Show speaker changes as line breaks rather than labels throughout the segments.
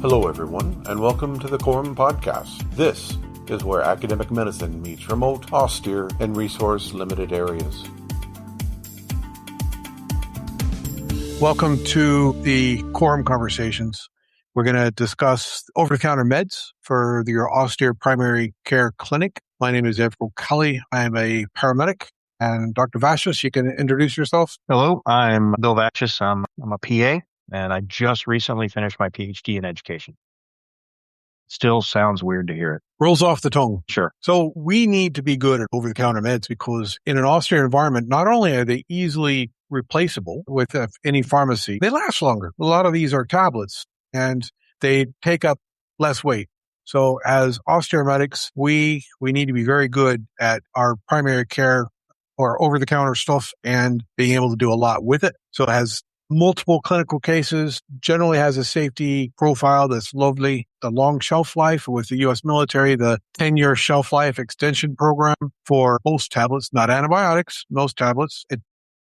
Hello, everyone, and welcome to the CoROM Podcast. This is where academic medicine meets remote, austere, and resource-limited areas.
Welcome to the CoROM Conversations. We're going to discuss over-the-counter meds for your austere primary care clinic. My name is Aebhric O'Kelly. I am a paramedic. And Dr. Vasios, you can introduce yourself.
Hello, I'm Bill Vasios. I'm a PA, and I just recently finished my PhD in education. Still sounds weird to hear it.
Rolls off the tongue.
Sure.
So we need to be good at over-the-counter meds because in an austere environment, not only are they easily replaceable with any pharmacy, they last longer. A lot of these are tablets, and they take up less weight. So as austere medics, we need to be very good at our primary care or over-the-counter stuff and being able to do a lot with it. So it has multiple clinical cases, generally has a safety profile that's lovely. The long shelf life with the U.S. military, the 10-year shelf life extension program for most tablets, not antibiotics, most tablets.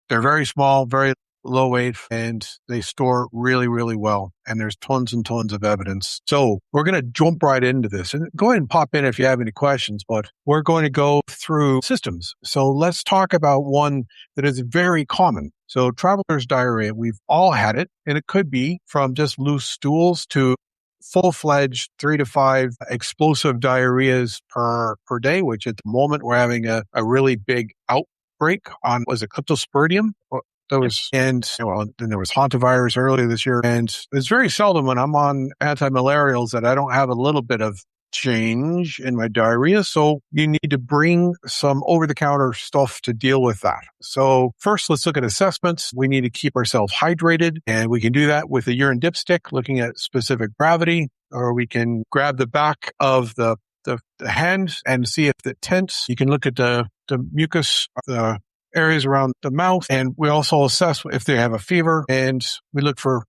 They're very small, very low weight, and they store really, really well. And there's tons and tons of evidence. So we're going to jump right into this. And go ahead and pop in if you have any questions, but we're going to go through symptoms. So let's talk about one that is very common. So traveler's diarrhea, we've all had it, and it could be from just loose stools to full-fledged 3 to 5 explosive diarrheas per day, which at the moment we're having a really big outbreak on, was it Cryptosporidium? Then there was hantavirus earlier this year. And it's very seldom when I'm on antimalarials that I don't have a little bit of change in my diarrhea. So you need to bring some over-the-counter stuff to deal with that. So first, let's look at assessments. We need to keep ourselves hydrated, and we can do that with a urine dipstick, looking at specific gravity, or we can grab the back of the hand and see if it tense. You can look at the mucus, the areas around the mouth, and we also assess if they have a fever, and we look for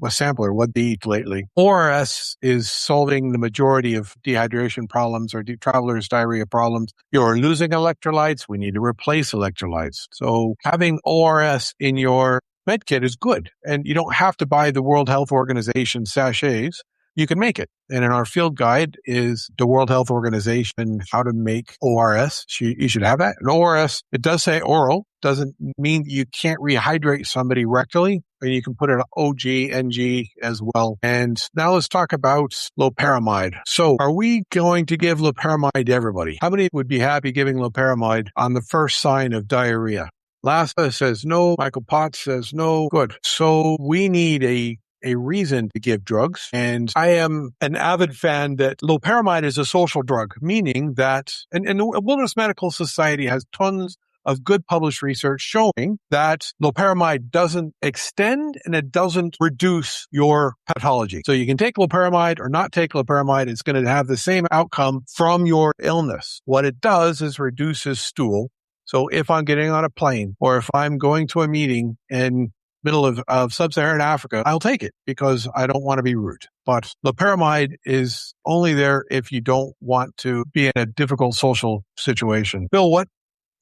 a sampler, what they eat lately. ORS is solving the majority of dehydration problems or traveler's diarrhea problems. You're losing electrolytes, we need to replace electrolytes. So having ORS in your med kit is good, and you don't have to buy the World Health Organization sachets. You can make it. And in our field guide is the World Health Organization, how to make ORS. You should have that. And ORS, it does say oral, doesn't mean that you can't rehydrate somebody rectally, and you can put it on OG, NG as well. And now let's talk about Loperamide. So are we going to give Loperamide to everybody? How many would be happy giving Loperamide on the first sign of diarrhea? Lassa says no. Michael Potts says no. Good. So we need a reason to give drugs. And I am an avid fan that Loperamide is a social drug, meaning that, and the Wilderness Medical Society has tons of good published research showing that Loperamide doesn't extend and it doesn't reduce your pathology. So you can take Loperamide or not take Loperamide. It's going to have the same outcome from your illness. What it does is reduces stool. So if I'm getting on a plane or if I'm going to a meeting in middle of sub-Saharan Africa, I'll take it because I don't want to be rude. But Loperamide is only there if you don't want to be in a difficult social situation. Bill, what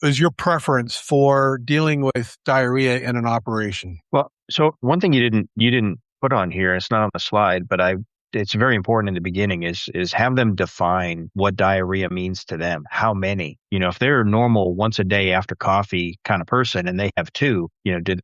is your preference for dealing with diarrhea in an operation?
Well, so one thing you didn't put on here, it's not on the slide, but it's very important in the beginning is have them define what diarrhea means to them. How many? If they're a normal once a day after coffee kind of person and they have 2,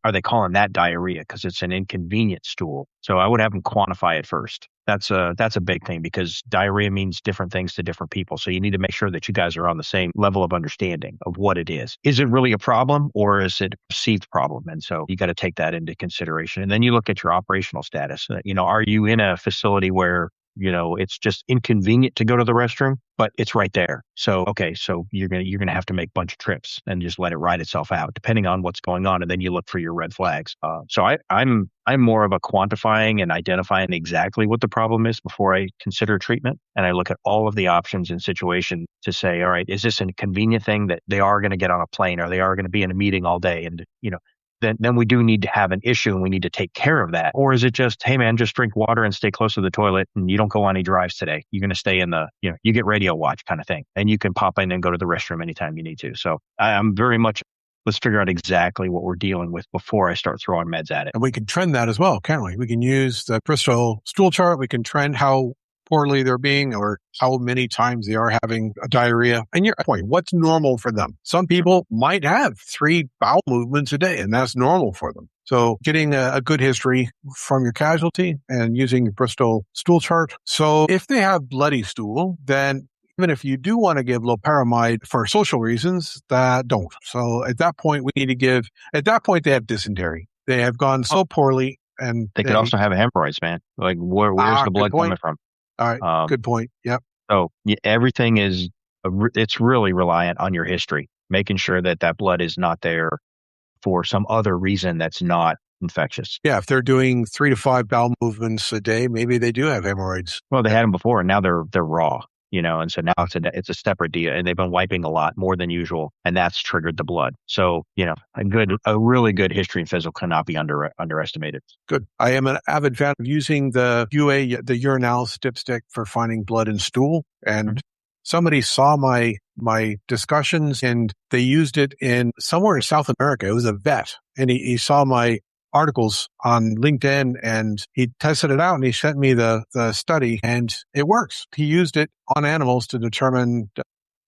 are they calling that diarrhea because it's an inconvenient stool? So I would have them quantify it first. That's a big thing because diarrhea means different things to different people. So you need to make sure that you guys are on the same level of understanding of what it is. Is it really a problem or is it a perceived problem? And so you got to take that into consideration. And then you look at your operational status. Are you in a facility where it's just inconvenient to go to the restroom, but it's right there. So, okay, so you're going to have to make a bunch of trips and just let it ride itself out depending on what's going on. And then you look for your red flags. So I'm more of a quantifying and identifying exactly what the problem is before I consider treatment. And I look at all of the options and situation to say, all right, is this a convenient thing that they are going to get on a plane or they are going to be in a meeting all day? And, then we do need to have an issue and we need to take care of that. Or is it just, hey man, just drink water and stay close to the toilet and you don't go on any drives today. You're going to stay in you get radio watch kind of thing. And you can pop in and go to the restroom anytime you need to. So I'm very much let's figure out exactly what we're dealing with before I start throwing meds at it.
And we can trend that as well, can't we? We can use the Bristol stool chart. We can trend how poorly they're being or how many times they are having a diarrhea. And your point, what's normal for them? Some people might have 3 bowel movements a day, and that's normal for them. So getting a good history from your casualty and using the Bristol stool chart. So if they have bloody stool, then even if you do want to give loperamide for social reasons, that don't. So at that point, they have dysentery. They have gone so poorly. And
they could also have hemorrhoids, man. Like where's the blood coming from?
All right. Good point. Yep.
So everything is, it's really reliant on your history, making sure that blood is not there for some other reason that's not infectious.
Yeah. If they're doing 3 to 5 bowel movements a day, maybe they do have hemorrhoids.
Well, they had them before and now they're raw, and so now it's a separate deal and they've been wiping a lot more than usual and that's triggered the blood. So, a really good history and physical cannot be underestimated.
Good. I am an avid fan of using the UA, the urinalysis dipstick for finding blood in stool. And somebody saw my discussions and they used it somewhere in South America. It was a vet and he saw my articles on LinkedIn and he tested it out and he sent me the study and it works. He used it on animals to determine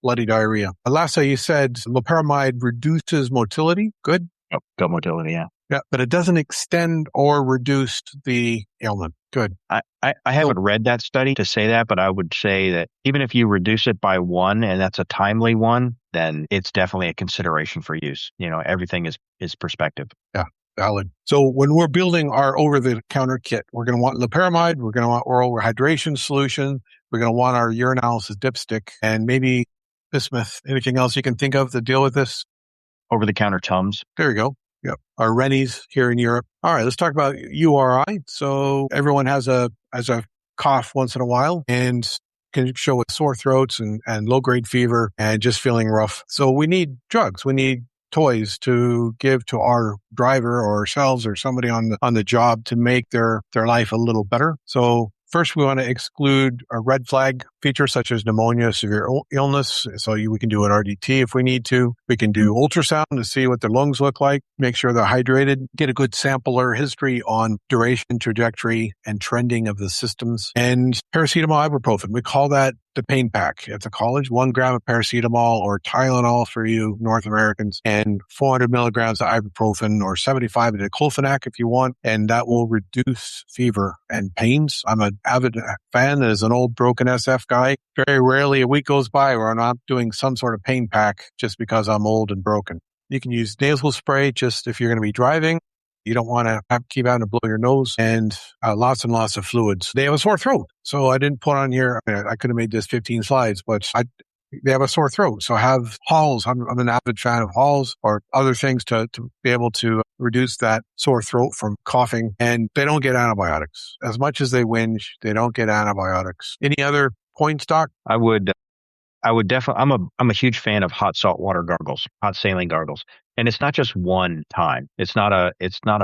bloody diarrhea. Lastly, you said loperamide reduces motility. Good.
Oh, gut motility, yeah.
Yeah, but it doesn't extend or reduce the ailment. Good.
I haven't read that study to say that, but I would say that even if you reduce it by 1 and that's a timely one, then it's definitely a consideration for use. Everything is perspective.
Yeah. Valid. So when we're building our over-the-counter kit, we're going to want loperamide, we're going to want oral rehydration solution, we're going to want our urinalysis dipstick, and maybe bismuth. Anything else you can think of to deal with this?
Over-the-counter Tums.
There you go. Yep. Our Rennies here in Europe. All right, let's talk about URI. So everyone has a cough once in a while and can show with sore throats and low-grade fever and just feeling rough. So we need drugs. We need toys to give to our driver or ourselves or somebody on the job to make their life a little better. So first, we want to exclude a red flag features such as pneumonia, severe illness. So we can do an RDT if we need to. We can do ultrasound to see what their lungs look like, make sure they're hydrated, get a good sampler history on duration, trajectory, and trending of the systems. And paracetamol, ibuprofen, we call that the pain pack at the college, 1 gram of paracetamol or Tylenol for you North Americans, and 400 milligrams of ibuprofen or 75 of Diclofenac if you want, and that will reduce fever and pains. I'm an avid fan as an old broken SF guy. Very rarely a week goes by where I'm not doing some sort of pain pack just because I'm old and broken. You can use nasal spray just if you're going to be driving. You don't want to keep having to blow your nose, and lots and lots of fluids. They have a sore throat. So I didn't put on here, I could have made this 15 slides, but they have a sore throat. So have Halls. I'm an avid fan of Halls or other things to be able to reduce that sore throat from coughing. And they don't get antibiotics. As much as they whinge, they don't get antibiotics. Any other points, Doc?
I would definitely, I'm a huge fan of hot salt water gargles, hot saline gargles. And it's not just one time. It's not a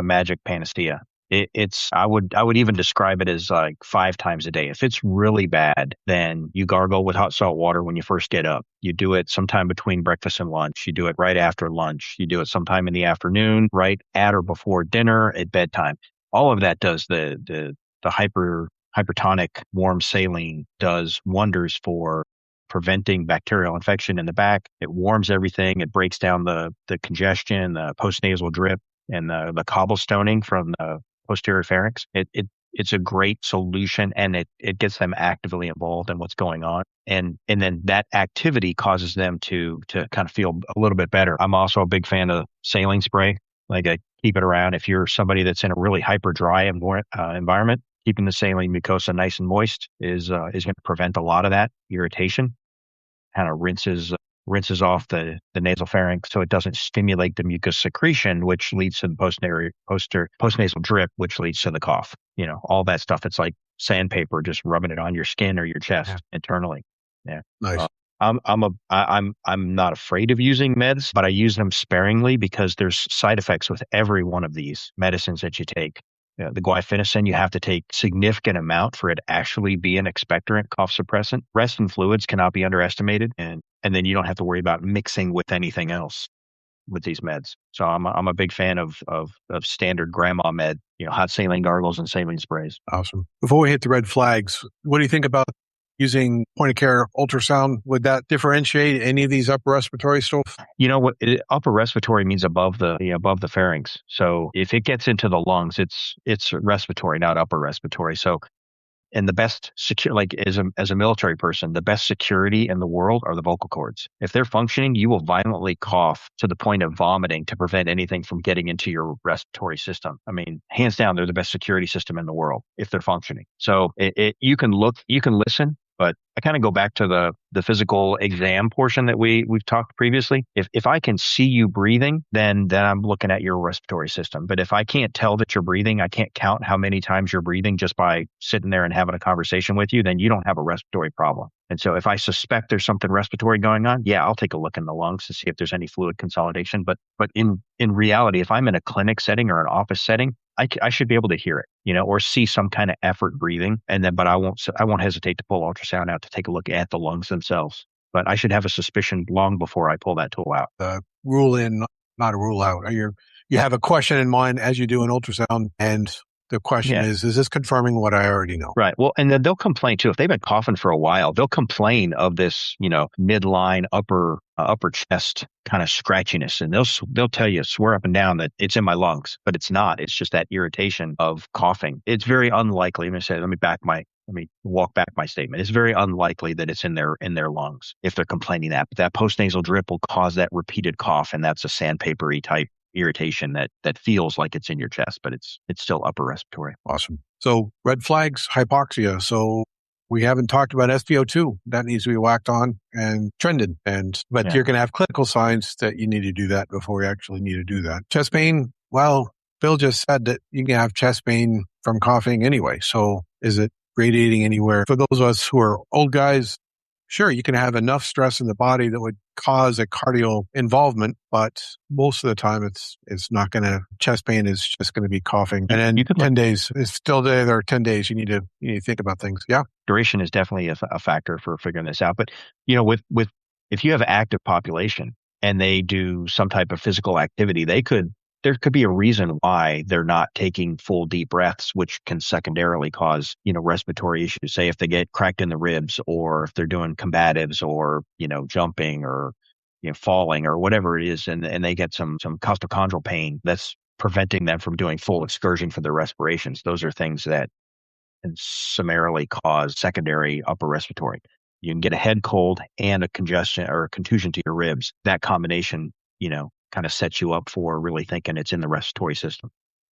magic panacea. I would even describe it as like 5 times a day. If it's really bad, then you gargle with hot salt water when you first get up. You do it sometime between breakfast and lunch. You do it right after lunch. You do it sometime in the afternoon, right at or before dinner, at bedtime. All of that does the hypertonic warm saline does wonders for preventing bacterial infection in the back. It warms everything. It breaks down the congestion, the postnasal drip, and the cobblestoning from the posterior pharynx. It's a great solution, and it gets them actively involved in what's going on. And then that activity causes them to kind of feel a little bit better. I'm also a big fan of saline spray. Like I keep it around. If you're somebody that's in a really hyper dry environment, keeping the saline mucosa nice and moist is going to prevent a lot of that irritation. Kind of rinses off the nasal pharynx so it doesn't stimulate the mucus secretion, which leads to the postnasal drip, which leads to the cough. All that stuff. It's like sandpaper, just rubbing it on your skin or your chest internally. Yeah.
Nice.
I'm not afraid of using meds, but I use them sparingly because there's side effects with every one of these medicines that you take. The guaifenesin, you have to take significant amount for it to actually be an expectorant cough suppressant. Rest and fluids cannot be underestimated, and then you don't have to worry about mixing with anything else. with these meds. So I'm a big fan of standard grandma med, hot saline gargles and saline sprays.
Awesome. Before we hit the red flags, what do you think about using point of care ultrasound? Would that differentiate any of these upper respiratory stuff?
You know what? Upper respiratory means above the pharynx. So if it gets into the lungs, it's respiratory, not upper respiratory. So, and the best like as a military person, the best security in the world are the vocal cords. If they're functioning, you will violently cough to the point of vomiting to prevent anything from getting into your respiratory system. I mean, hands down, they're the best security system in the world if they're functioning. So you can listen, but I kind of go back to the physical exam portion that we've talked previously. If I can see you breathing, then I'm looking at your respiratory system. But if I can't tell that you're breathing, I can't count how many times you're breathing just by sitting there and having a conversation with you, then you don't have a respiratory problem. And so if I suspect there's something respiratory going on, yeah, I'll take a look in the lungs to see if there's any fluid consolidation. But in reality, if I'm in a clinic setting or an office setting, I should be able to hear it, or see some kind of effort breathing. But I won't hesitate to pull ultrasound out to take a look at the lungs themselves. But I should have a suspicion long before I pull that tool out.
Rule in, not a rule out. You have a question in mind as you do an ultrasound, and the question is this confirming what I already know? Right.
Well, and then they'll complain too. If they've been coughing for a while, they'll complain of this, midline upper chest kind of scratchiness. And they'll tell you, swear up and down that it's in my lungs, but it's not. It's just that irritation of coughing. It's very unlikely. Let me walk back my statement. It's very unlikely that it's in their lungs if they're complaining that. But that postnasal drip will cause that repeated cough, and that's a sandpapery type irritation that feels like it's in your chest, but it's still upper respiratory.
Awesome. So red flags, hypoxia. So we haven't talked about SpO2. That needs to be whacked on and trended. But you're going to have clinical signs that you need to do that before you actually need to do that. Chest pain. Well, Bill just said that you can have chest pain from coughing anyway. So is it radiating anywhere? For those of us who are old guys, sure, you can have enough stress in the body that would cause a cardio involvement, but most of the time it's not going to. Chest pain is just going to be coughing. And then 10 days, it's still there. There are 10 days. You need to think about things. Yeah.
Duration is definitely a factor for figuring this out. But, with if you have an active population and they do some type of physical activity, there could be a reason why they're not taking full deep breaths, which can secondarily cause, respiratory issues. Say if they get cracked in the ribs, or if they're doing combatives, or, jumping, or, falling, or whatever it is, and they get some costochondral pain that's preventing them from doing full excursion for their respirations. Those are things that can summarily cause secondary upper respiratory. You can get a head cold and a congestion or a contusion to your ribs. That combination, kind of sets you up for really thinking it's in the respiratory system,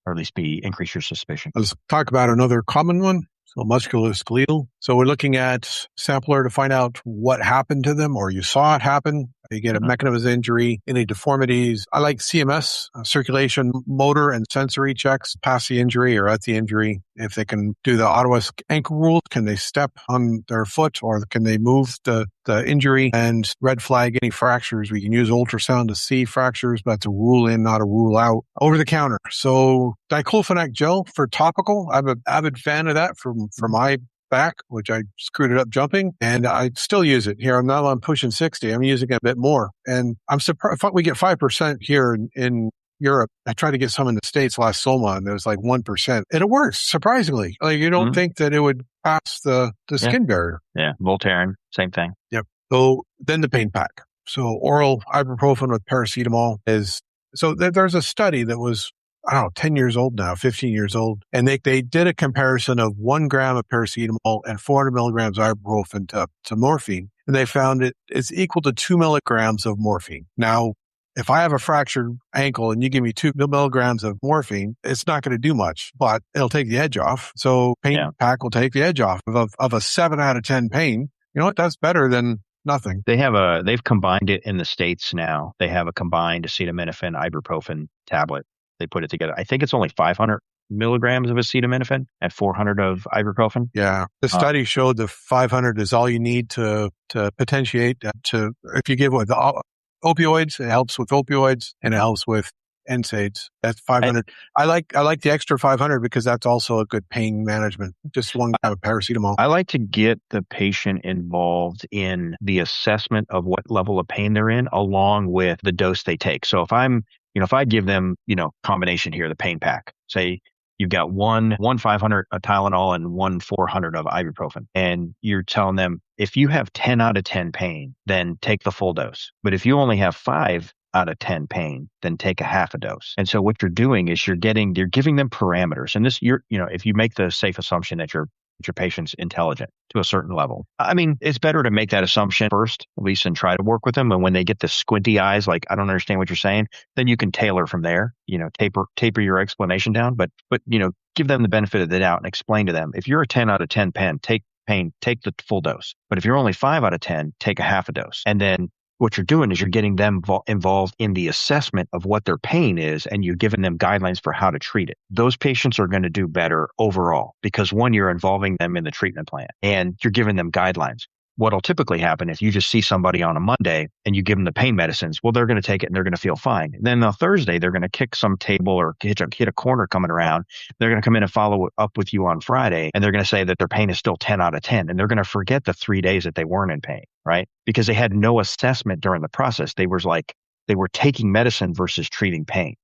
or at least increase your suspicion.
Let's talk about another common one. So musculoskeletal. So we're looking at sampler to find out what happened to them, or you saw it happen. You get a mechanism of injury, any deformities. I like CMS, circulation, motor, and sensory checks past the injury or at the injury. If they can do the Ottawa ankle rule, can they step on their foot, or can they move the injury? And red flag any fractures. We can use ultrasound to see fractures, but that's a rule in, not a rule out. Over the counter. So Diclofenac gel for topical. I'm an avid fan of that for my back, which I screwed it up jumping, and I still use it here. I'm pushing 60. I'm using it a bit more, and I'm surprised. We get 5% here in Europe. I tried to get some in the States last Soma, and it was like 1%, and it works surprisingly. Like you don't think that it would pass the skin barrier.
Yeah, Voltaren, same thing.
Yep. So then the pain pack. So oral ibuprofen with paracetamol is. So there's a study that was, 10 years old now, 15 years old. And they did a comparison of 1 gram of paracetamol and 400 milligrams of ibuprofen to morphine. And they found it's equal to 2 milligrams of morphine. Now, if I have a fractured ankle and you give me 2 milligrams of morphine, it's not going to do much, but it'll take the edge off. So pain pack will take the edge off of a 7 out of 10 pain. You know what? That's better than nothing.
They've combined it in the States now. They have a combined acetaminophen ibuprofen tablet. They put it together. I think it's only 500 milligrams of acetaminophen and 400 of ibuprofen.
Yeah. The study showed the 500 is all you need to potentiate if you give the opioids, it helps with opioids, and it helps with NSAIDs. That's 500. I like the extra 500 because that's also a good pain management. Just one kind of paracetamol.
I like to get the patient involved in the assessment of what level of pain they're in, along with the dose they take. So if I give them, combination here, the pain pack, say you've got one 500 of Tylenol and one 400 of ibuprofen, and you're telling them if you have 10 out of 10 pain, then take the full dose. But if you only have 5 out of 10 pain, then take a half a dose. And so what you're doing is you're giving them parameters. And this, if you make the safe assumption that your patient's intelligent to a certain level. I mean, it's better to make that assumption first, at least, and try to work with them. And when they get the squinty eyes, like, I don't understand what you're saying, then you can tailor from there, taper your explanation down, but give them the benefit of the doubt and explain to them, if you're a 10 out of 10 take the full dose. But if you're only 5 out of 10, take a half a dose. And then what you're doing is you're getting them involved in the assessment of what their pain is, and you're giving them guidelines for how to treat it. Those patients are going to do better overall because, one, you're involving them in the treatment plan and you're giving them guidelines. What'll typically happen if you just see somebody on a Monday and you give them the pain medicines, well, they're going to take it and they're going to feel fine. And then on Thursday, they're going to kick some table or hit a corner coming around. They're going to come in and follow up with you on Friday, and they're going to say that their pain is still 10 out of 10. And they're going to forget the 3 days that they weren't in pain, right? Because they had no assessment during the process. They were taking medicine versus treating pain.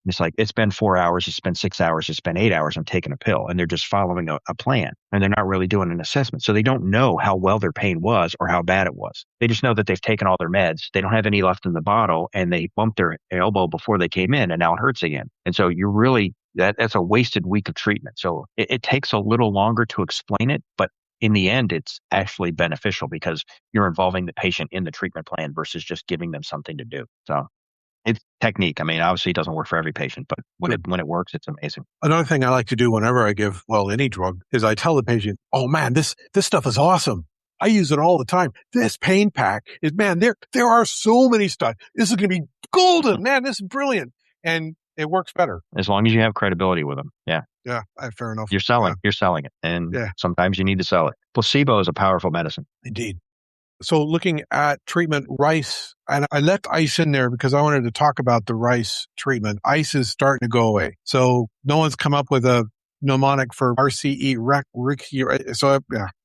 It's like, it's been 4 hours, it's been 6 hours, it's been 8 hours, I'm taking a pill. And they're just following a plan, and they're not really doing an assessment. So they don't know how well their pain was or how bad it was. They just know that they've taken all their meds. They don't have any left in the bottle, and they bumped their elbow before they came in, and now it hurts again. And so that's a wasted week of treatment. So it takes a little longer to explain it, but in the end, it's actually beneficial because you're involving the patient in the treatment plan versus just giving them something to do. So it's technique. I mean, obviously it doesn't work for every patient, but when it works, it's amazing.
Another thing I like to do whenever I give, any drug, is I tell the patient, oh man, this stuff is awesome. I use it all the time. This pain pack is, man, there are so many stuff. This is going to be golden, man. This is brilliant. And it works better.
As long as you have credibility with them. Yeah.
Yeah. Fair enough.
You're selling it. And sometimes you need to sell it. Placebo is a powerful medicine.
Indeed. So looking at treatment, rice, and I left ice in there because I wanted to talk about the rice treatment. Ice is starting to go away. So no one's come up with a mnemonic for RCE.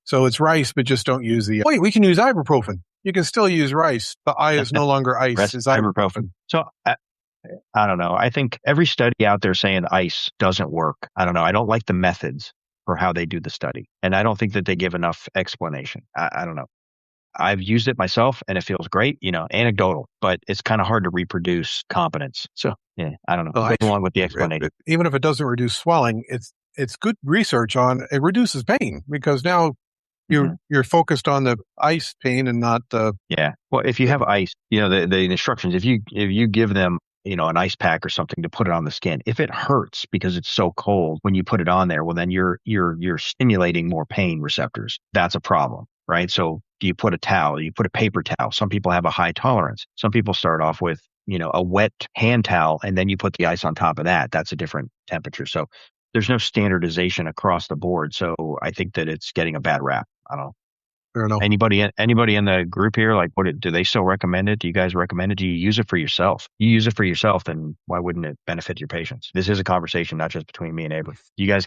So it's rice, but just don't use wait, we can use ibuprofen. You can still use rice. The I is no longer ice, it's ibuprofen.
So I don't know. I think every study out there saying ice doesn't work. I don't know. I don't like the methods for how they do the study. And I don't think that they give enough explanation. I don't know. I've used it myself and it feels great, anecdotal, but it's kind of hard to reproduce competence. So yeah, I don't know. Go along with the explanation.
Even if it doesn't reduce swelling, it's good research on it reduces pain because now you're focused on the ice pain and not the.
Yeah. Well, if you have ice, the instructions, if you give them, an ice pack or something to put it on the skin, if it hurts because it's so cold when you put it on there, well, then you're stimulating more pain receptors. That's a problem, right? So do you put a towel? You put a paper towel? Some people have a high tolerance. Some people start off with, a wet hand towel, and then you put the ice on top of that. That's a different temperature. So there's no standardization across the board. So I think that it's getting a bad rap. I don't know.
Fair enough.
Anybody in the group here, like, do they still recommend it? Do you guys recommend it? Do you use it for yourself? You use it for yourself, then why wouldn't it benefit your patients? This is a conversation, not just between me and Aebhric. You guys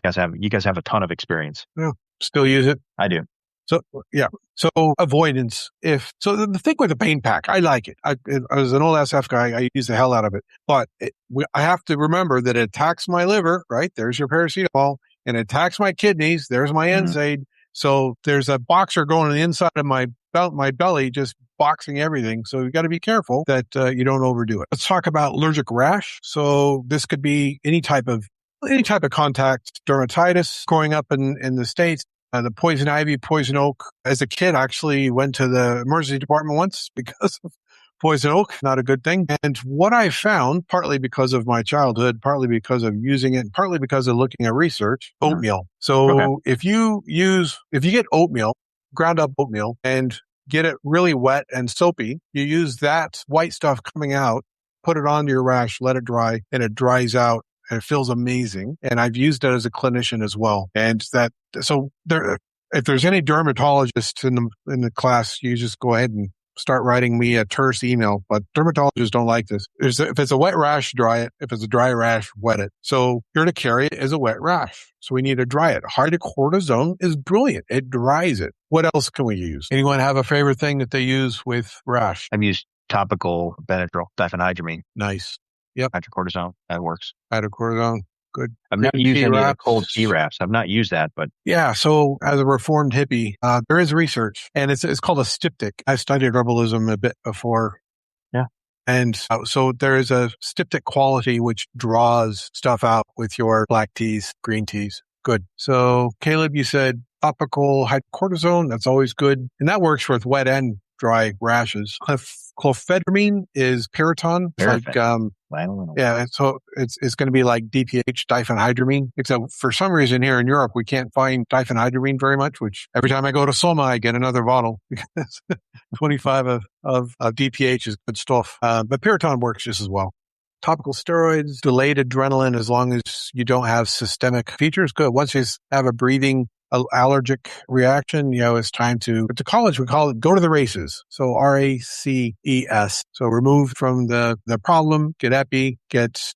have a ton of experience.
Yeah. Still use it?
I do.
So, yeah. So avoidance. The thing with the pain pack, I like it. As an old SF guy, I use the hell out of it. But I have to remember that it attacks my liver, right? There's your paracetamol. And it attacks my kidneys. There's my NSAID. So there's a boxer going on the inside of my belly, just boxing everything. So you got to be careful that you don't overdo it. Let's talk about allergic rash. So this could be any type of contact dermatitis. Growing up in the States, the poison ivy, poison oak. As a kid, I actually went to the emergency department once because of poison oak. Not a good thing. And what I found, partly because of my childhood, partly because of using it, partly because of looking at research, oatmeal. So if you get oatmeal, ground up oatmeal, and get it really wet and soapy, you use that white stuff coming out, put it on your rash, let it dry, and it dries out. And it feels amazing. And I've used it as a clinician as well. And if there's any dermatologists in the class, you just go ahead and start writing me a terse email, but dermatologists don't like this. If it's a wet rash, dry it. If it's a dry rash, wet it. So urticaria is a wet rash. So we need to dry it. Hydrocortisone is brilliant. It dries it. What else can we use? Anyone have a favorite thing that they use with rash?
I've used topical Benadryl, diphenhydramine,
Nice. Yep.
hydrocortisone. That works.
Hydrocortisone. Good.
I've not
Green
used
tea
any of the
wraps.
cold tea wraps. I've not used that, but
Yeah. So as a reformed hippie, there is research, and it's called a styptic. I studied herbalism a bit before.
Yeah.
And so there is a styptic quality which draws stuff out with your black teas, green teas. Good. So Caleb, you said topical hydrocortisone. That's always good. And that works with wet and dry rashes. Clofedramine is Piriton. It's like, yeah, so it's going to be like DPH, diphenhydramine, except for some reason here in Europe, we can't find diphenhydramine very much, which every time I go to Soma, I get another bottle because 25 of DPH is good stuff. But Piriton works just as well. Topical steroids, delayed adrenaline, as long as you don't have systemic features, good. Once you have a breathing allergic reaction, it's time to college. We call it go to the races. So RACES. So remove from the problem, get epi, get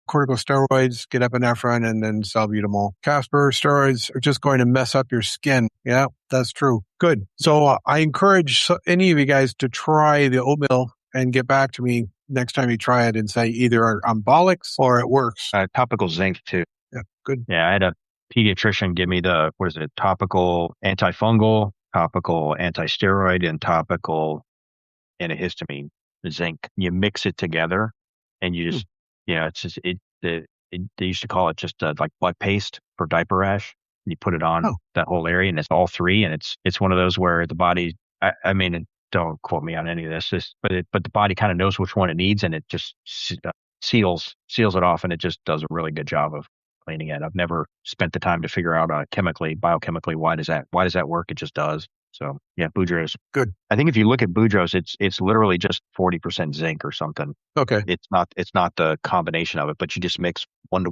corticosteroids, get epinephrine, and then salbutamol. Casper steroids are just going to mess up your skin. Yeah, that's true. Good. So I encourage any of you guys to try the oatmeal and get back to me next time you try it and say either I'm bollocks or it works.
Topical zinc too.
Yeah, good.
Yeah, I had a pediatrician give me topical antifungal, topical antisteroid, and topical antihistamine, the zinc. You mix it together and you just, they used to call it just like blood paste for diaper rash. You put it on that whole area and it's all three. And it's one of those where the body, I mean, don't quote me on any of this, but the body kind of knows which one it needs and it just seals it off and it just does a really good job of cleaning it. I've never spent the time to figure out biochemically, why does that work? It just does. So yeah, Boudreaux's
good.
I think if you look at Boudreaux's, it's literally just 40% zinc or something.
Okay.
It's not the combination of it, but you just mix 1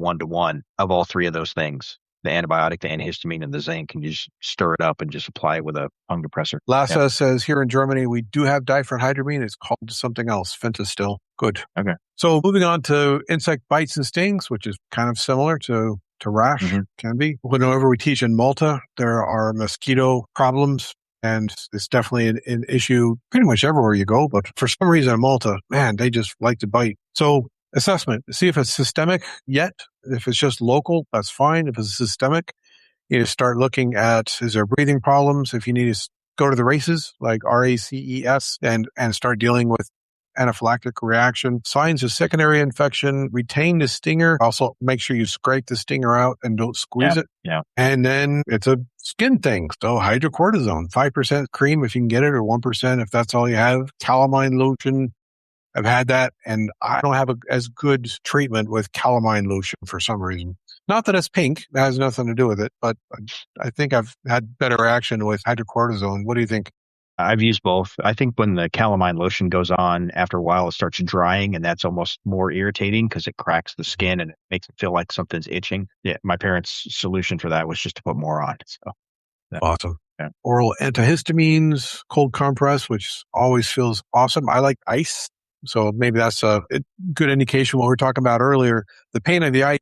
of all three of those things. The antibiotic, the antihistamine, and the zinc, and you just stir it up and just apply it with a tongue depressor.
Lassa says here in Germany, we do have diphenhydramine. It's called something else, Fentastil. Good.
Okay.
So moving on to insect bites and stings, which is kind of similar to rash, can be. Whenever we teach in Malta, there are mosquito problems, and it's definitely an issue pretty much everywhere you go. But for some reason in Malta, man, they just like to bite. So assessment, see if it's systemic yet. If it's just local, that's fine. If it's systemic, you need to start looking at, is there breathing problems? If you need to go to the races, like RACES, and start dealing with anaphylactic reaction. Signs of secondary infection, retain the stinger. Also, make sure you scrape the stinger out and don't squeeze it.
Yeah.
And then it's a skin thing. So hydrocortisone, 5% cream if you can get it, or 1% if that's all you have. Calamine lotion. I've had that, and I don't have as good treatment with calamine lotion for some reason. Not that it's pink. That has nothing to do with it, but I think I've had better action with hydrocortisone. What do you think?
I've used both. I think when the calamine lotion goes on, after a while, it starts drying, and that's almost more irritating because it cracks the skin and it makes it feel like something's itching. Yeah, my parents' solution for that was just to put more on. So, yeah.
Awesome.
Yeah.
Oral antihistamines, cold compress, which always feels awesome. I like ice. So maybe that's a good indication what we were talking about earlier. The pain of the ice,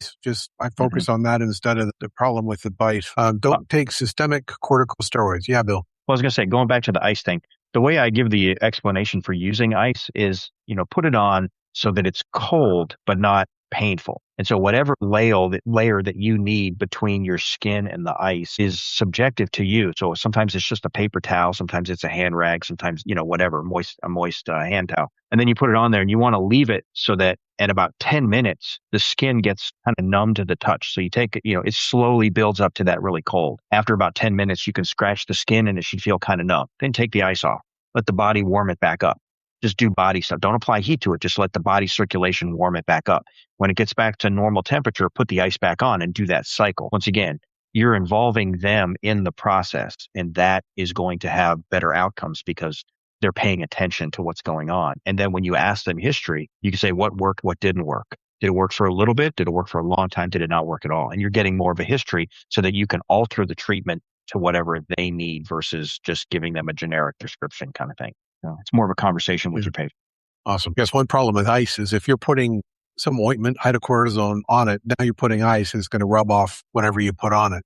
I focus on that instead of the problem with the bite. Don't take systemic corticosteroids. Yeah, Bill.
Well, I was going to say, going back to the ice thing, the way I give the explanation for using ice is, put it on so that it's cold, but not painful. And so whatever layer that you need between your skin and the ice is subjective to you. So sometimes it's just a paper towel. Sometimes it's a hand rag. Sometimes, whatever, a moist hand towel. And then you put it on there and you want to leave it so that at about 10 minutes, the skin gets kind of numb to the touch. So you take it, it slowly builds up to that really cold. After about 10 minutes, you can scratch the skin and it should feel kind of numb. Then take the ice off. Let the body warm it back up. Just do body stuff. Don't apply heat to it. Just let the body circulation warm it back up. When it gets back to normal temperature, put the ice back on and do that cycle. Once again, you're involving them in the process, and that is going to have better outcomes because they're paying attention to what's going on. And then when you ask them history, you can say what worked, what didn't work. Did it work for a little bit? Did it work for a long time? Did it not work at all? And you're getting more of a history so that you can alter the treatment to whatever they need versus just giving them a generic prescription kind of thing. So it's more of a conversation with your patient.
Awesome. Guess one problem with ice is if you're putting some ointment, hydrocortisone on it, now you're putting ice, it's going to rub off whatever you put on it.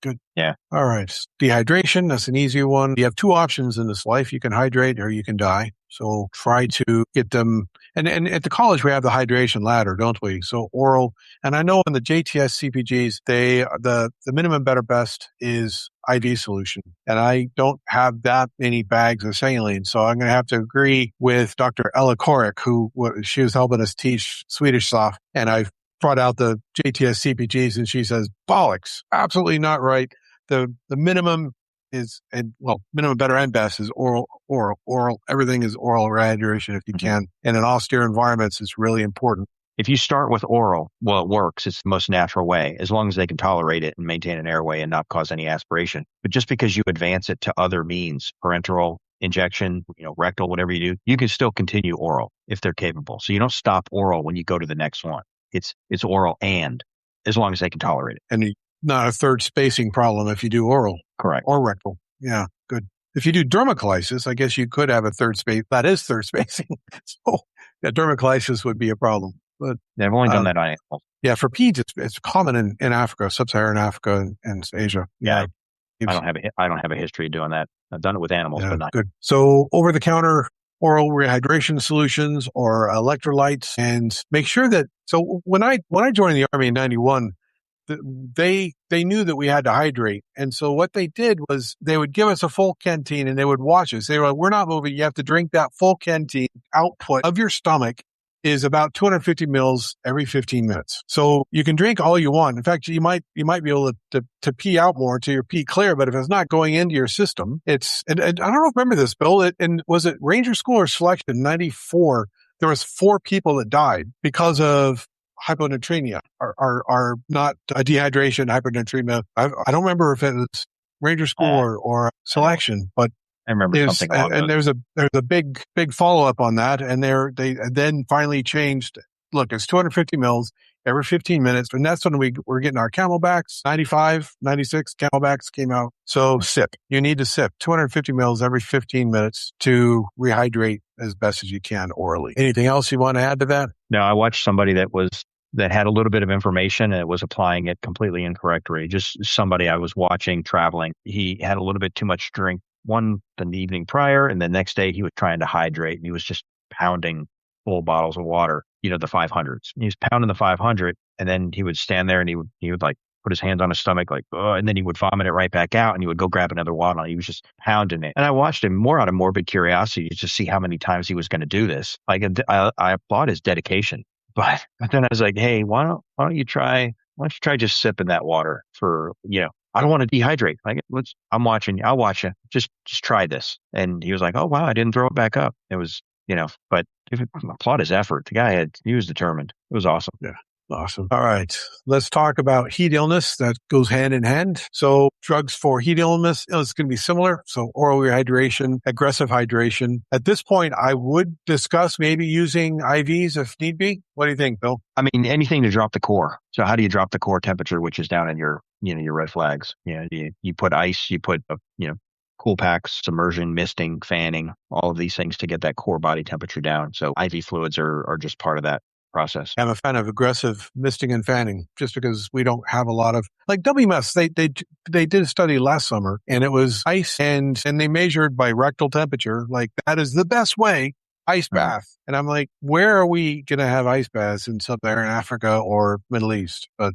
Good.
Yeah.
All right. Dehydration, that's an easier one. You have two options in this life. You can hydrate or you can die. So try to get them. And at the college, we have the hydration ladder, don't we? So oral. And I know in the JTS CPGs, the minimum better best is IV solution. And I don't have that many bags of saline. So I'm going to have to agree with Dr. Ella Korick, she was helping us teach Swedish stuff. And I've brought out the JTS CPGs and she says, bollocks, absolutely not right. The minimum is, minimum better and best is oral. Everything is oral rehydration if you can. And in austere environments, it's really important.
If you start with oral, well, it works. It's the most natural way, as long as they can tolerate it and maintain an airway and not cause any aspiration. But just because you advance it to other means, parenteral, injection, rectal, whatever you do, you can still continue oral if they're capable. So you don't stop oral when you go to the next one. It's oral and as long as they can tolerate it.
And not a third spacing problem if you do oral.
Correct.
Or rectal. Yeah, good. If you do dermatitis, I guess you could have a third space. That is third spacing. So dermatitis would be a problem. But
I've only done that on animals.
Yeah, for peds, it's common in Africa, sub-Saharan Africa and Asia.
Yeah. I don't have a history of doing that. I've done it with animals, but not.
Good. So over-the-counter oral rehydration solutions or electrolytes, and make sure that. So when I joined the Army in 91, they knew that we had to hydrate, and so what they did was they would give us a full canteen and they would watch us. They were like, "We're not moving. You have to drink that full canteen. Output of your stomach is about 250 mils every 15 minutes. So you can drink all you want. In fact, you might be able to pee out more to your pee clear, but if it's not going into your system, and I don't remember this, Bill, and was it Ranger School or Selection 94? There was 4 people that died because of hyponatremia or not dehydration, hyponatremia. I don't remember if it was Ranger School or Selection, but
I remember something along
and there's a big follow-up on that. And they then finally changed. Look, it's 250 mils every 15 minutes. And that's when we're getting our Camelbacks, 95, 96 Camelbacks came out. So sip. You need to sip 250 mils every 15 minutes to rehydrate as best as you can orally. Anything else you want to add to that?
No, I watched somebody that had a little bit of information and was applying it completely incorrectly. Just somebody I was watching traveling. He had a little bit too much drink the evening prior, and the next day he was trying to hydrate and he was just pounding full bottles of water, the 500s. He was pounding the 500 and then he would stand there and he would like put his hands on his stomach like, oh, and then he would vomit it right back out and he would go grab another water and he was just pounding it. And I watched him more out of morbid curiosity to see how many times he was going to do this. Like I applaud his dedication, but then I was like, hey, why don't you try just sipping that water for, I don't want to dehydrate. Like, I'm watching you. I'll watch you. Just try this. And he was like, oh, wow, I didn't throw it back up. It was, but applaud his effort. The guy he was determined. It was awesome.
Yeah. Awesome. All right. Let's talk about heat illness. That goes hand in hand. So drugs for heat illness is going to be similar. So oral rehydration, aggressive hydration. At this point, I would discuss maybe using IVs if need be. What do you think, Bill?
I mean, anything to drop the core. So how do you drop the core temperature, which is down in your, your red flags? You put ice, you put, cool packs, submersion, misting, fanning, all of these things to get that core body temperature down. So IV fluids are just part of that process.
I'm a fan of aggressive misting and fanning just because we don't have a lot of like WMS. They did a study last summer and it was ice and they measured by rectal temperature. Like that is the best way, ice bath. And I'm like, where are we going to have ice baths in sub-Saharan Africa or Middle East? But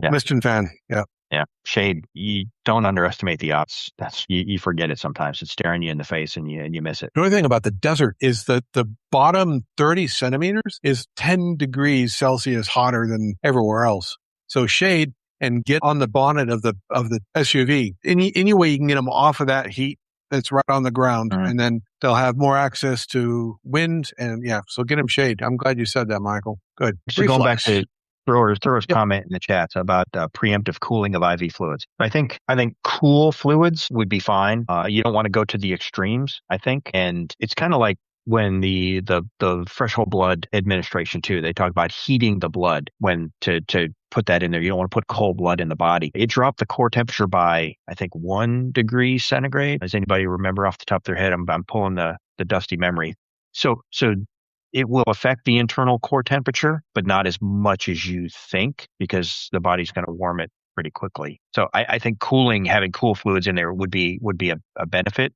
mist and fan. Yeah.
Yeah. Shade. You don't underestimate the odds. You forget it sometimes. It's staring you in the face and you miss it.
The only thing about the desert is that the bottom 30 centimeters is 10 degrees Celsius hotter than everywhere else. So shade and get on the bonnet of the SUV. Any way you can get them off of that heat that's right on the ground. And then they'll have more access to wind and so get them shade. I'm glad you said that, Michael. Good.
So going back to Thrower's comment in the chat about preemptive cooling of IV fluids. I think cool fluids would be fine. You don't want to go to the extremes, I think. And it's kind of like when the fresh whole blood administration too, they talk about heating the blood when to put that in there. You don't want to put cold blood in the body. It dropped the core temperature by, I think, 1 degree centigrade. Does anybody remember off the top of their head? I'm pulling the the dusty memory. So it will affect the internal core temperature, but not as much as you think, because the body's going to warm it pretty quickly. So I think having cool fluids in there would be a benefit,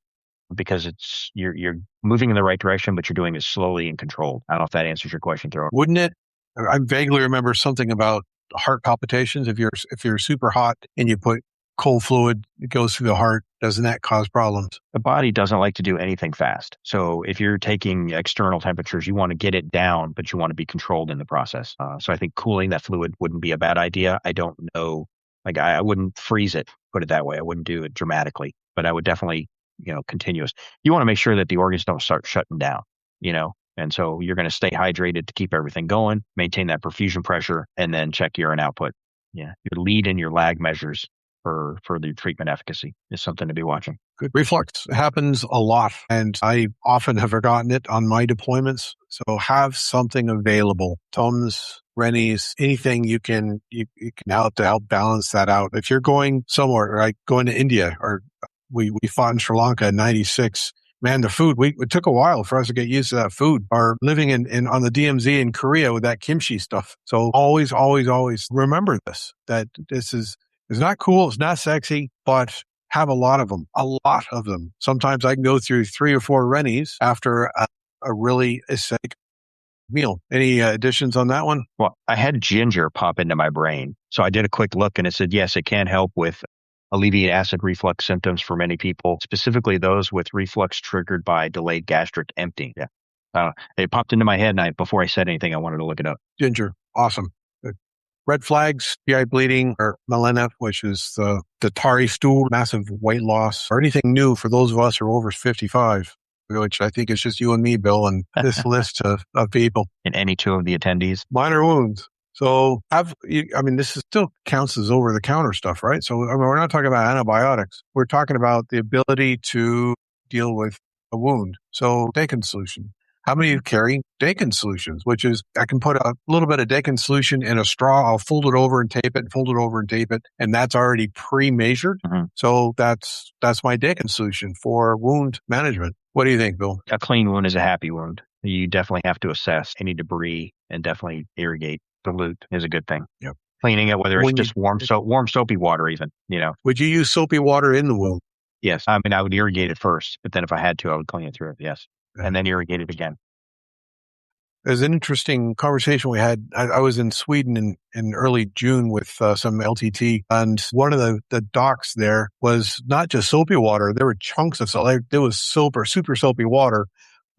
because you're moving in the right direction, but you're doing it slowly and controlled. I don't know if that answers your question, Thor.
Wouldn't it? I vaguely remember something about heart palpitations. If you're super hot and you put cold fluid, it goes through the heart. Doesn't that cause problems?
The body doesn't like to do anything fast. So if you're taking external temperatures, you want to get it down, but you want to be controlled in the process. So I think cooling that fluid wouldn't be a bad idea. I don't know. Like I wouldn't freeze it, put it that way. I wouldn't do it dramatically, but I would definitely, continuous. You want to make sure that the organs don't start shutting down, and so you're going to stay hydrated to keep everything going, maintain that perfusion pressure, and then check urine output. Yeah. Your lead and your lag measures for the treatment efficacy is something to be watching.
Good. Reflux happens a lot, and I often have forgotten it on my deployments. So have something available. Tums, Rennies, anything you can help to help balance that out. If you're going somewhere, like going to India, or we fought in Sri Lanka in 96, man, the food, it took a while for us to get used to that food. Or living in on the DMZ in Korea with that kimchi stuff. So always, always, always remember this, that this is not cool. It's not sexy, but have a lot of them. Sometimes I can go through 3 or 4 Rennies after a really acidic meal. Any additions on that one?
Well, I had ginger pop into my brain. So I did a quick look, and it said, yes, it can help with alleviate acid reflux symptoms for many people, specifically those with reflux triggered by delayed gastric emptying. Yeah. It popped into my head, and before I said anything, I wanted to look it up.
Ginger. Awesome. Good. Red flags, GI bleeding, or melena, which is the tarry stool, massive weight loss, or anything new for those of us who are over 55, which I think is just you and me, Bill, and this list of people.
And any 2 of the attendees.
Minor wounds. So this still counts as over-the-counter stuff, right? So we're not talking about antibiotics. We're talking about the ability to deal with a wound. So Dakin solution. How many of you carry Dakin solutions, which is I can put a little bit of Dakin solution in a straw. I'll fold it over and tape it, fold it over and tape it, and that's already pre-measured. Mm-hmm. So that's my Dakin solution for wound management. What do you think, Bill?
A clean wound is a happy wound. You definitely have to assess any debris and definitely irrigate. Dilute is a good thing.
Yep.
Cleaning it, whether it's just warm soapy water even,
Would you use soapy water in the wound?
Yes. I would irrigate it first, but then if I had to, I would clean it through it. Yes. And then irrigate it again.
There's an interesting conversation we had. I was in Sweden in early June with some LTT, and one of the docs there was not just soapy water. There were chunks of salt. There was super soapy water.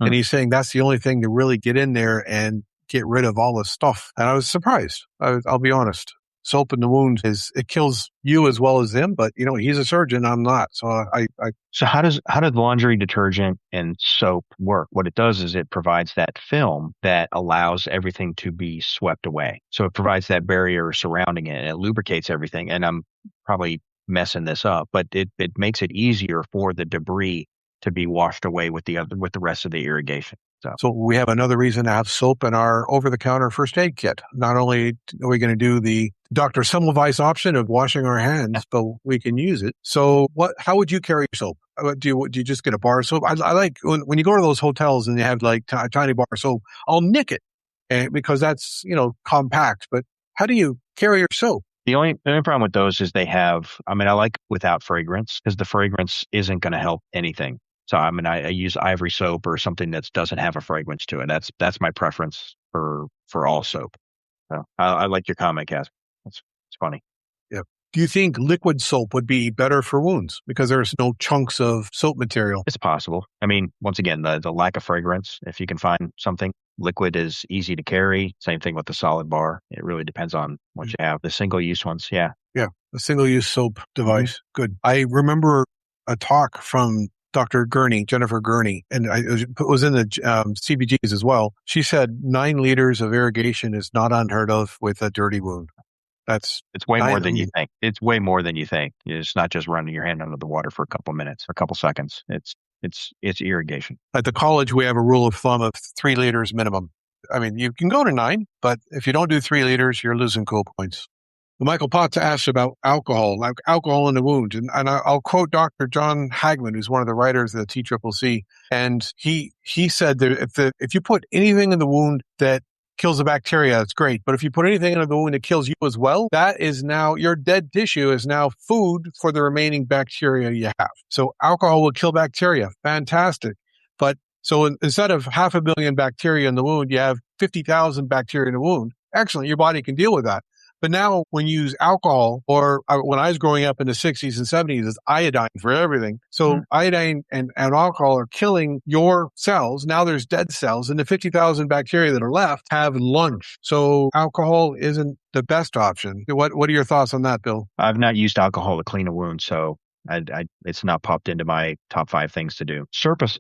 And he's saying that's the only thing to really get in there and get rid of all the stuff. And I was surprised. I'll be honest. Soap in the wound it kills you as well as him, but he's a surgeon. I'm not. So
So how does laundry detergent and soap work? What it does is it provides that film that allows everything to be swept away. So it provides that barrier surrounding it, and it lubricates everything. And I'm probably messing this up, but it makes it easier for the debris to be washed away with the rest of the irrigation.
So we have another reason to have soap in our over-the-counter first aid kit. Not only are we going to do the Dr. Semmelweis option of washing our hands, but we can use it. So how would you carry soap? Do you just get a bar of soap? I like when you go to those hotels and they have like a tiny bar of soap, I'll nick it because that's, compact. But how do you carry your soap?
The only problem with those is they have, I like without fragrance, because the fragrance isn't going to help anything. So I use Ivory soap or something that doesn't have a fragrance to it. That's my preference for all soap. So I like your comment, Casper. It's funny.
Yeah. Do you think liquid soap would be better for wounds because there's no chunks of soap material?
It's possible. Once again, the lack of fragrance. If you can find something, liquid is easy to carry. Same thing with the solid bar. It really depends on what you have. The single-use ones, yeah.
Yeah, the single-use soap device. Mm-hmm. Good. I remember a talk from Dr. Jennifer Gurney, and it was in the CBGs as well. She said 9 liters of irrigation is not unheard of with a dirty wound. It's
way more than you think. It's way more than you think. It's not just running your hand under the water for a couple of minutes or a couple seconds. It's irrigation.
At the college, we have a rule of thumb of 3 liters minimum. You can go to 9, but if you don't do 3 liters, you're losing cool points. Michael Potts asked about alcohol, like alcohol in the wound. And I'll quote Dr. John Hagman, who's one of the writers of the TCCC. And he said that if you put anything in the wound that kills the bacteria, it's great. But if you put anything in the wound that kills you as well, that is now, your dead tissue is now food for the remaining bacteria you have. So alcohol will kill bacteria. Fantastic. But so instead of 500,000 bacteria in the wound, you have 50,000 bacteria in the wound. Excellent. Your body can deal with that. But now when you use alcohol, or when I was growing up in the 60s and 70s, it's iodine for everything. So iodine and alcohol are killing your cells. Now there's dead cells, and the 50,000 bacteria that are left have lunch. So alcohol isn't the best option. What are your thoughts on that, Bill?
I've not used alcohol to clean a wound, so it's not popped into my top 5 things to do. Surface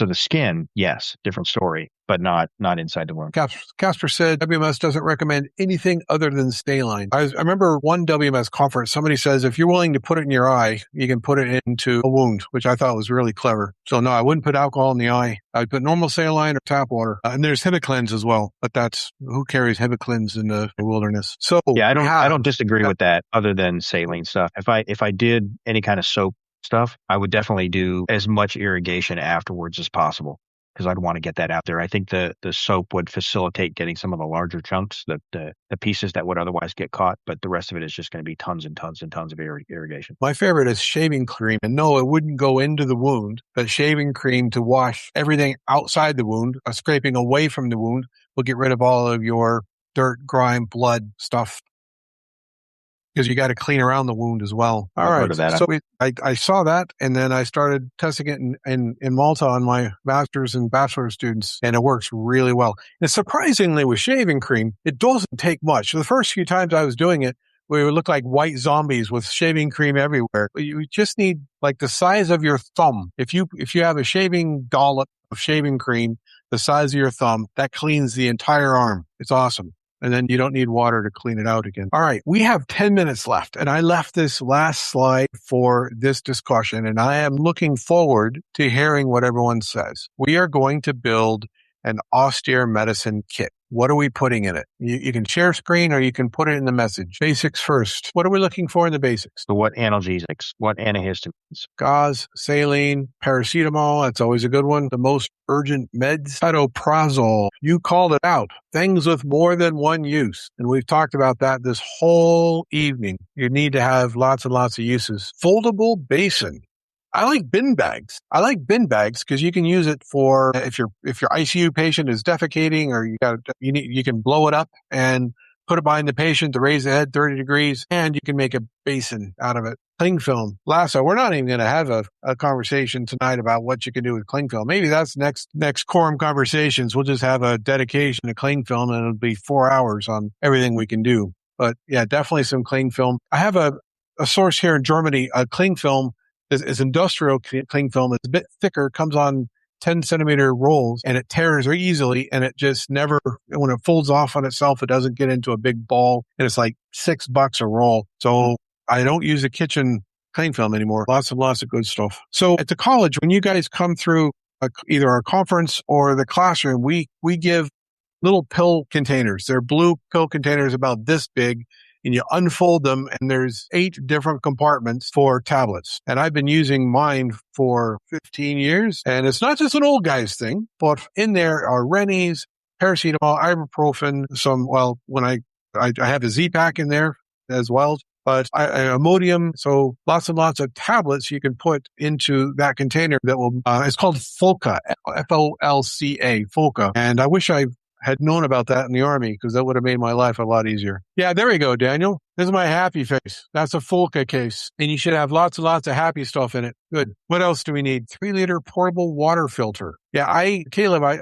of the skin, yes, different story, but not inside the wound.
Casper said WMS doesn't recommend anything other than saline. I remember one WMS conference, somebody says if you're willing to put it in your eye, you can put it into a wound, which I thought was really clever. So no, I wouldn't put alcohol in the eye. I'd put normal saline or tap water. And there's Hibiclens as well, but who carries Hibiclens in the wilderness? So
yeah, I don't disagree with that other than saline stuff. If I did any kind of soap stuff, I would definitely do as much irrigation afterwards as possible, because I'd want to get that out there. I think the soap would facilitate getting some of the larger chunks, the pieces that would otherwise get caught, but the rest of it is just going to be tons and tons and tons of irrigation.
My favorite is shaving cream. And no, it wouldn't go into the wound, but shaving cream to wash everything outside the wound, scraping away from the wound, will get rid of all of your dirt, grime, blood stuff. Because you got to clean around the wound as well. All right. So I saw that, and then I started testing it in Malta on my master's and bachelor students, and it works really well. And surprisingly, with shaving cream, it doesn't take much. The first few times I was doing it, we would look like white zombies with shaving cream everywhere. You just need like the size of your thumb. If you have a shaving dollop of shaving cream the size of your thumb, that cleans the entire arm. It's awesome. And then you don't need water to clean it out again. All right, we have 10 minutes left, and I left this last slide for this discussion, and I am looking forward to hearing what everyone says. We are going to build an austere medicine kit. What are we putting in it? You can share screen or you can put it in the message. Basics first. What are we looking for in the basics?
So what analgesics? What antihistamines?
Gauze, saline, paracetamol. That's always a good one. The most urgent meds. Cytoprazole. You called it out. Things with more than one use. And we've talked about that this whole evening. You need to have lots and lots of uses. Foldable basin. I like bin bags. I like bin bags because you can use it for if your ICU patient is defecating, or you can blow it up and put it behind the patient to raise the head 30 degrees, and you can make a basin out of it. Cling film. Lasso, we're not even going to have a conversation tonight about what you can do with cling film. Maybe that's next CoROM Conversations. We'll just have a dedication to cling film, and it'll be 4 hours on everything we can do. But yeah, definitely some cling film. I have a source here in Germany, a cling film. Is industrial cling film. It's a bit thicker, comes on 10 centimeter rolls, and it tears easily, and it just never, when it folds off on itself, it doesn't get into a big ball, and it's like $6 a roll. So I don't use a kitchen cling film anymore. Lots of good stuff. So at the college, when you guys come through either our conference or the classroom, we give little pill containers. They're blue pill containers about this big, and you unfold them, and there's 8 different compartments for tablets. And I've been using mine for 15 years, and it's not just an old guy's thing, but in there are Rennies, paracetamol, ibuprofen, when I have a Z-Pack in there as well, but Imodium. So lots and lots of tablets you can put into that container that will, it's called Folca, Folca, Folca. And I wish I had known about that in the Army, because that would have made my life a lot easier. Yeah, there we go, Daniel. This is my happy face. That's a Folca case. And you should have lots and lots of happy stuff in it. Good. What else do we need? 3-liter portable water filter. Yeah, Caleb,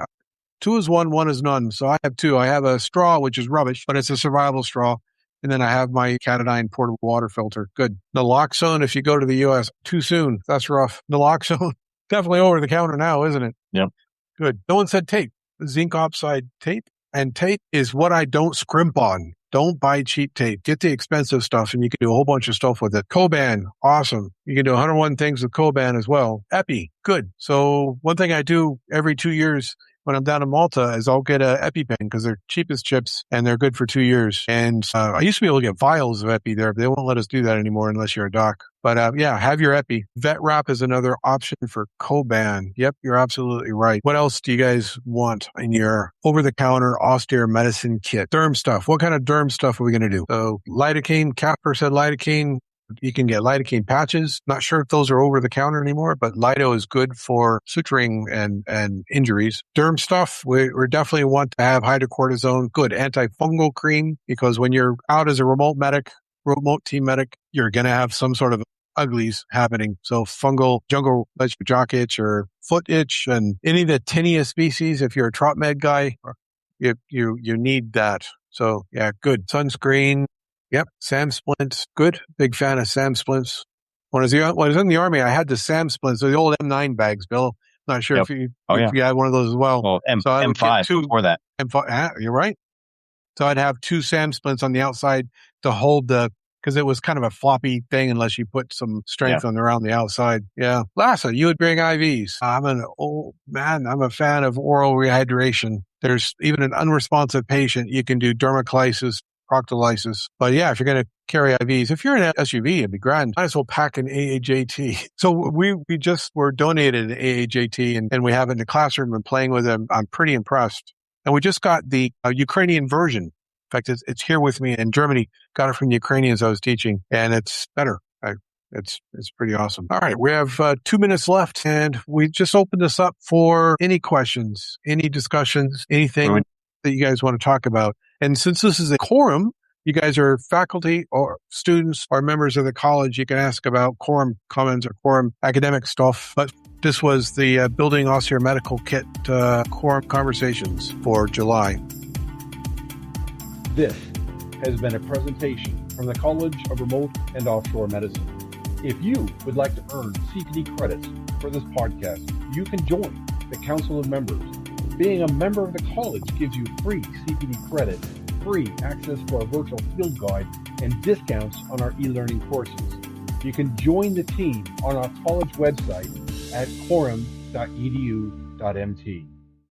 2 is 1 is none. So I have 2. I have a straw, which is rubbish, but it's a survival straw. And then I have my Catadine portable water filter. Good. Naloxone, if you go to the U.S., too soon. That's rough. Naloxone, definitely over the counter now, isn't it?
Yep.
Good. No one said tape. Zinc oxide tape. And tape is what I don't scrimp on. Don't buy cheap tape. Get the expensive stuff, and you can do a whole bunch of stuff with it. Coban, awesome. You can do 101 things with Coban as well. Epi, good. So one thing I do every 2 years when I'm down in Malta is I'll get a EpiPen because they're cheap as chips and they're good for 2 years. And I used to be able to get vials of Epi there, but they won't let us do that anymore unless you're a doc. But yeah, have your Epi. Vet Wrap is another option for Coban. Yep, you're absolutely right. What else do you guys want in your over-the-counter Austere medicine kit? Derm stuff. What kind of derm stuff are we going to do? So lidocaine, Casper said lidocaine. You can get lidocaine patches. Not sure if those are over the counter anymore, but Lido is good for suturing and injuries. Derm stuff, we definitely want to have hydrocortisone. Good antifungal cream, because when you're out as a remote team medic, you're going to have some sort of uglies happening. So fungal, jungle jock itch or foot itch and any of the tinea species, if you're a trot med guy, you need that. So yeah, good. Sunscreen. Yep. Sam Splints. Good. Big fan of Sam Splints. When I was in the Army, I had the Sam Splints, the old M9 bags, Bill. Not sure if you had one of those as well.
Well, M5 before that.
M5, you're right. So I'd have 2 Sam Splints on the outside to hold because it was kind of a floppy thing unless you put some strength around the outside. Yeah. Lassa, you would bring IVs. I'm a fan of oral rehydration. There's even an unresponsive patient. You can do dermoclysis, proctolysis. But yeah, if you're going to carry IVs, if you're in an SUV, it'd be grand. Might as well pack an AAJT. So we just were donated an AAJT and we have it in the classroom and playing with them. I'm pretty impressed. And we just got the Ukrainian version. In fact, it's here with me in Germany. Got it from the Ukrainians I was teaching, and it's better. It's pretty awesome. All right, we have 2 minutes left, and we just opened this up for any questions, any discussions, anything that you guys want to talk about. And since this is a CoROM, you guys are faculty or students or members of the college, you can ask about CoROM comments or CoROM academic stuff. But this was the Building Austere Medical Kit CoROM Conversations for July.
This has been a presentation from the College of Remote and Offshore Medicine. If you would like to earn CPD credits for this podcast, you can join the Council of Members. Being a member of the college gives you free CPD credit, free access to our virtual field guide, and discounts on our e-learning courses. You can join the team on our college website at corom.edu.mt.